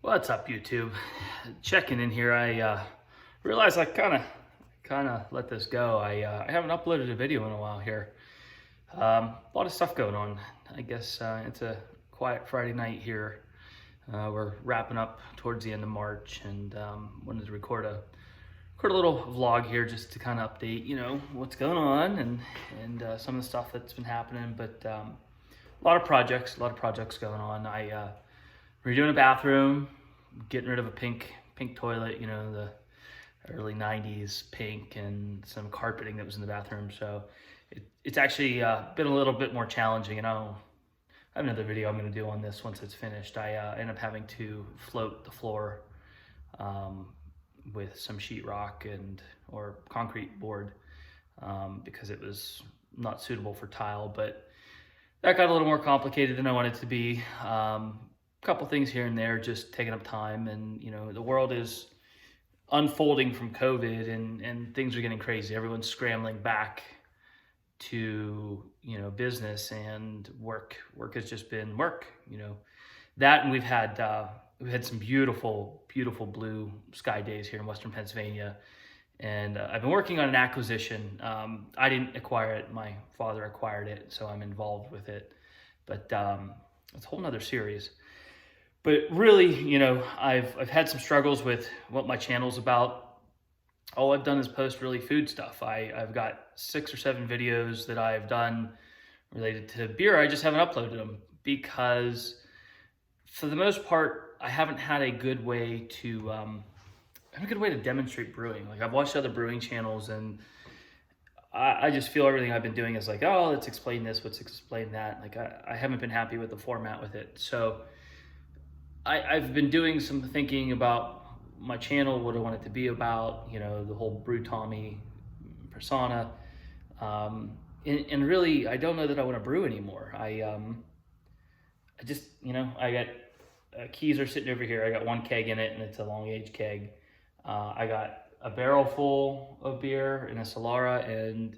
What's up, YouTube? Checking in here. I realized I kind of let this go. I haven't uploaded a video in a while here. A lot of stuff going on. I guess it's a quiet Friday night here. We're wrapping up towards the end of March, and wanted to record a little vlog here just to kind of update, what's going on and some of the stuff that's been happening. But a lot of projects going on. Redoing a bathroom, getting rid of a pink toilet, the early 90s pink, and some carpeting that was in the bathroom. So it's actually been a little bit more challenging, and I have another video I'm going to do on this once it's finished. I end up having to float the floor with some sheetrock or concrete board because it was not suitable for tile, but that got a little more complicated than I wanted it to be. Couple things here and there just taking up time, and the world is unfolding from COVID, and things are getting crazy. Everyone's scrambling back to business, and work has just been work. That, and we've had some beautiful blue sky days here in Western Pennsylvania, and I've been working on an acquisition. I didn't acquire it, my father acquired it, so I'm involved with it, but it's a whole nother series. But really, I've had some struggles with what my channel's about. All I've done is post really food stuff. I've got 6 or 7 videos that I've done related to beer. I just haven't uploaded them because, for the most part, I haven't had a good way to demonstrate brewing. Like, I've watched other brewing channels, and I just feel everything I've been doing is like, oh, let's explain this, let's explain that. Like, I haven't been happy with the format with it. So I've been doing some thinking about my channel, what I want it to be about, the whole Brew Tommy persona. And really, I don't know that I want to brew anymore. I just, I got keys are sitting over here. I got 1 keg in it, and it's a long age keg. I got a barrel full of beer in a Solara, and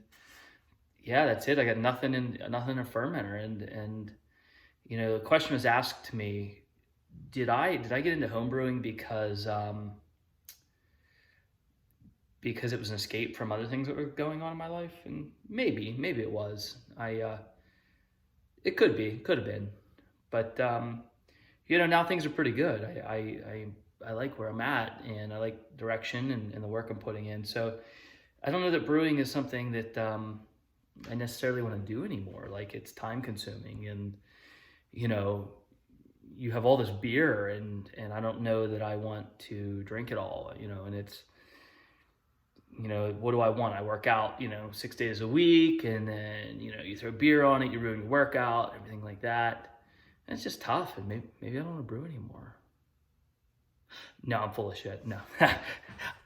yeah, that's it. I got nothing in a fermenter. And the question was asked to me, did I get into homebrewing because it was an escape from other things that were going on in my life? And maybe it was. It could have been, but now things are pretty good. I like where I'm at, and I like direction and the work I'm putting in. So I don't know that brewing is something that I necessarily want to do anymore. Like, it's time consuming, and you have all this beer, and I don't know that I want to drink it all, and it's, what do I want? I work out, 6 days a week, and then, you throw beer on it, you ruin your workout, everything like that. And it's just tough, and maybe I don't want to brew anymore. No, I'm full of shit. No,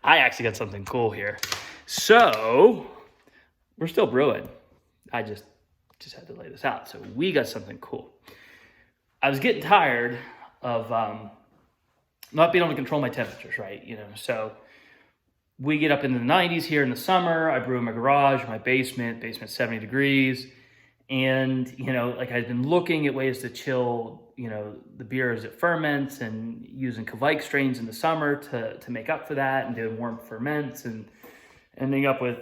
I actually got something cool here. So we're still brewing. I just had to lay this out. So we got something cool. I was getting tired of not being able to control my temperatures, right? So we get up into the 90s here in the summer. I brew in my garage, my basement 70 degrees. And, like, I've been looking at ways to chill, the beer as it ferments, and using Kvike strains in the summer to make up for that, and doing warm ferments, and ending up with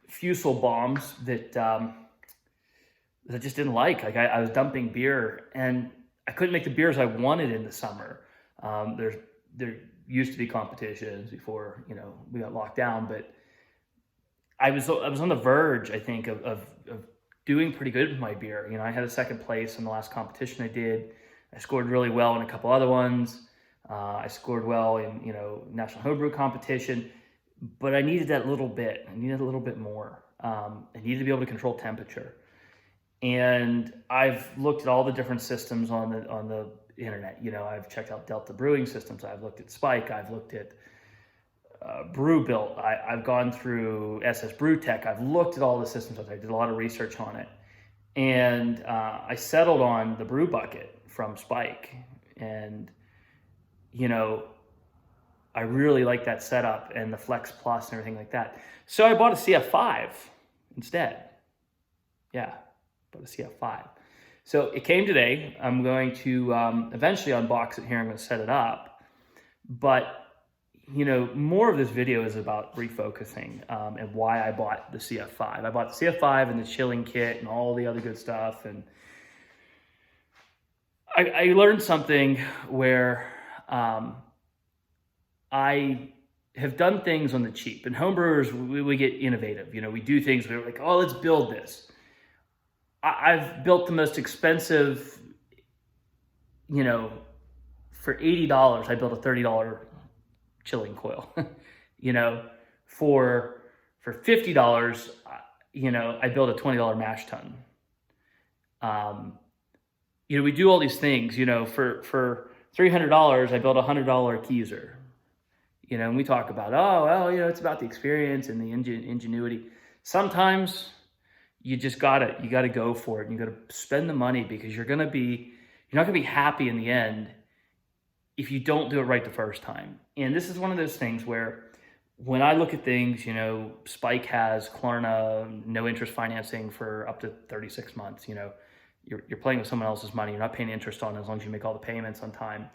fusel bombs that I just didn't like. Like, I was dumping beer, and I couldn't make the beers I wanted in the summer. There used to be competitions before, we got locked down, but I was on the verge, I think, of doing pretty good with my beer. I had a 2nd place in the last competition I did. I scored really well in a couple other ones. I scored well in, national homebrew competition, but I needed that little bit. I needed a little bit more. I needed to be able to control temperature. And I've looked at all the different systems on the internet. I've checked out Delta Brewing Systems. I've looked at Spike. I've looked at Brew Built. I've gone through SS Brew Tech. I've looked at all the systems. I did a lot of research on it. And I settled on the Brew Bucket from Spike. And, I really like that setup, and the Flex Plus and everything like that. So I bought a CF5 instead. Yeah. But a CF5. So it came today. I'm going to eventually unbox it here. I'm going to set it up. But, more of this video is about refocusing and why I bought the CF5. I bought the CF5 and the chilling kit and all the other good stuff. And I learned something where I have done things on the cheap. And homebrewers, we get innovative. We do things, we're like, oh, let's build this. I've built the most expensive, for $80, I built a $30 chilling coil. For $50, I built a $20 mash tun. We do all these things. For $300, I built a $100 keezer. And we talk about, oh, well, it's about the experience and the ingenuity. Sometimes you just you gotta go for it. And you gotta spend the money, because you're not gonna be happy in the end if you don't do it right the first time. And this is one of those things where when I look at things, Spike has Klarna, no interest financing for up to 36 months. You're playing with someone else's money. You're not paying interest on it as long as you make all the payments on time.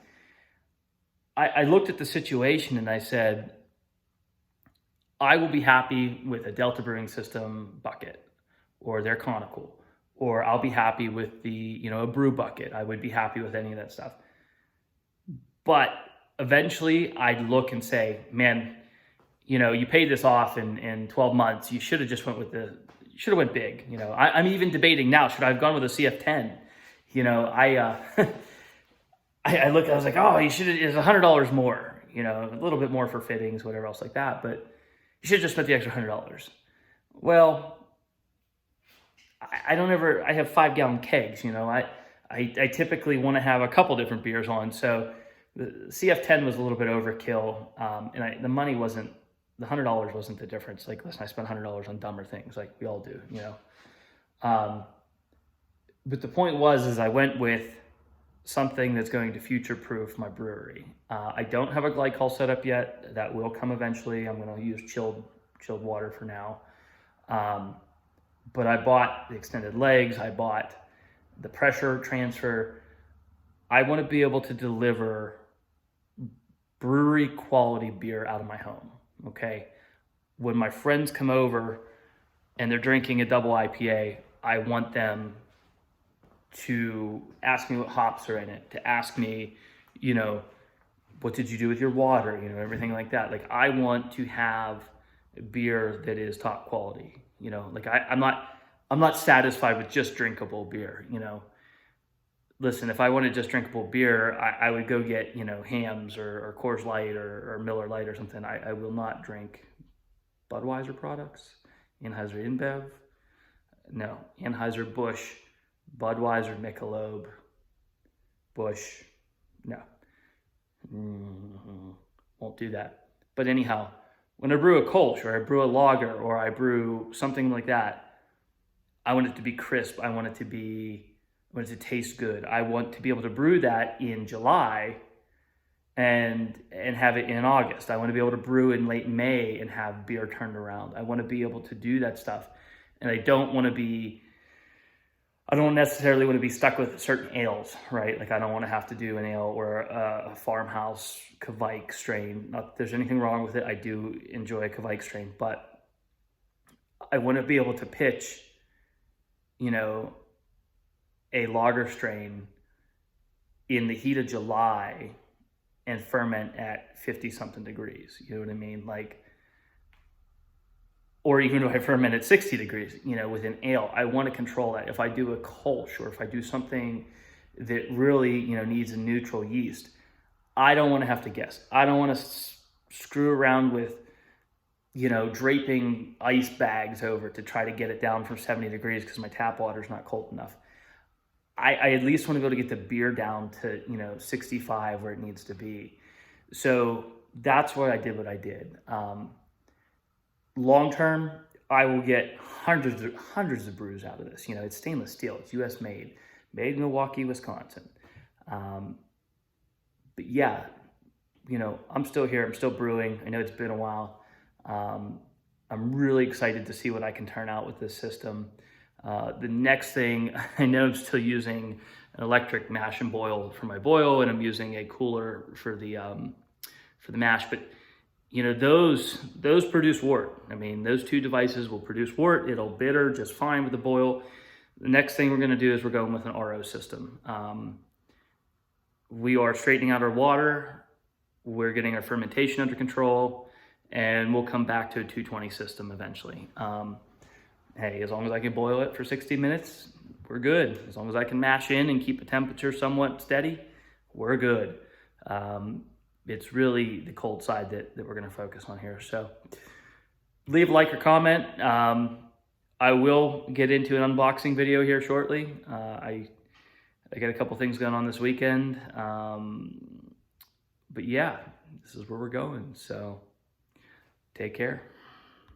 I looked at the situation and I said, I will be happy with a Delta Brewing System bucket or their conical, or I'll be happy with the, a brew bucket. I would be happy with any of that stuff. But eventually I'd look and say, man, you paid this off in 12 months. You should have just went big. I'm even debating now, should I have gone with a CF10? I looked, I was like, oh, you should have, it's $100 more, a little bit more for fittings, whatever else like that. But you should have just spent the extra $100. Well, I have 5-gallon kegs, I typically want to have a couple different beers on. So the CF10 was a little bit overkill. And the money wasn't, the $100 wasn't the difference. Like, listen, I spent $100 on dumber things like we all do, But the point is I went with something that's going to future-proof my brewery. I don't have a glycol setup yet. That will come eventually. I'm going to use chilled water for now. But I bought the extended legs. I bought the pressure transfer. I want to be able to deliver brewery quality beer out of my home. Okay. When my friends come over and they're drinking a double IPA, I want them to ask me what hops are in it, to ask me, what did you do with your water? Everything like that. Like, I want to have beer that is top quality. I'm not satisfied with just drinkable beer. Listen, if I wanted just drinkable beer, I would go get, Hamm's or Coors Light or Miller Lite or something. I will not drink Budweiser products, Anheuser InBev. No, Anheuser Busch, Budweiser, Michelob, Busch. No. Won't do that. But anyhow, when I brew a Kolsch or I brew a lager or I brew something like that, I want it to be crisp. I want it to taste good. I want to be able to brew that in July and have it in August. I want to be able to brew in late May and have beer turned around. I want to be able to do that stuff. And I don't necessarily want to be stuck with certain ales, right? Like, I don't want to have to do an ale or a farmhouse Kvike strain. Not that there's anything wrong with it. I do enjoy a Kvike strain, but I want to be able to pitch, a lager strain in the heat of July and ferment at 50 something degrees. You know what I mean? Like, or even if I ferment at 60 degrees, with an ale, I want to control that. If I do a Kolsch or if I do something that really, needs a neutral yeast, I don't want to have to guess. I don't want to screw around with, draping ice bags over to try to get it down from 70 degrees because my tap water is not cold enough. I at least want to be able to get the beer down to, 65 where it needs to be. So that's why I did what I did. Long term, I will get hundreds of brews out of this. It's stainless steel. It's U.S. made in Milwaukee, Wisconsin. But yeah, I'm still here. I'm still brewing. I know it's been a while. I'm really excited to see what I can turn out with this system. The next thing, I know I'm still using an electric mash and boil for my boil, and I'm using a cooler for the for the mash. But you know, those produce wort. I mean, those two devices will produce wort. It'll bitter just fine with the boil. The next thing we're going to do is we're going with an RO system. We are straightening out our water. We're getting our fermentation under control, and we'll come back to a 220 system eventually. Hey, as long as I can boil it for 60 minutes, we're good. As long as I can mash in and keep the temperature somewhat steady, we're good. It's really the cold side that we're going to focus on here. So leave a like or comment. I will get into an unboxing video here shortly. I got a couple things going on this weekend. But yeah, this is where we're going. So take care.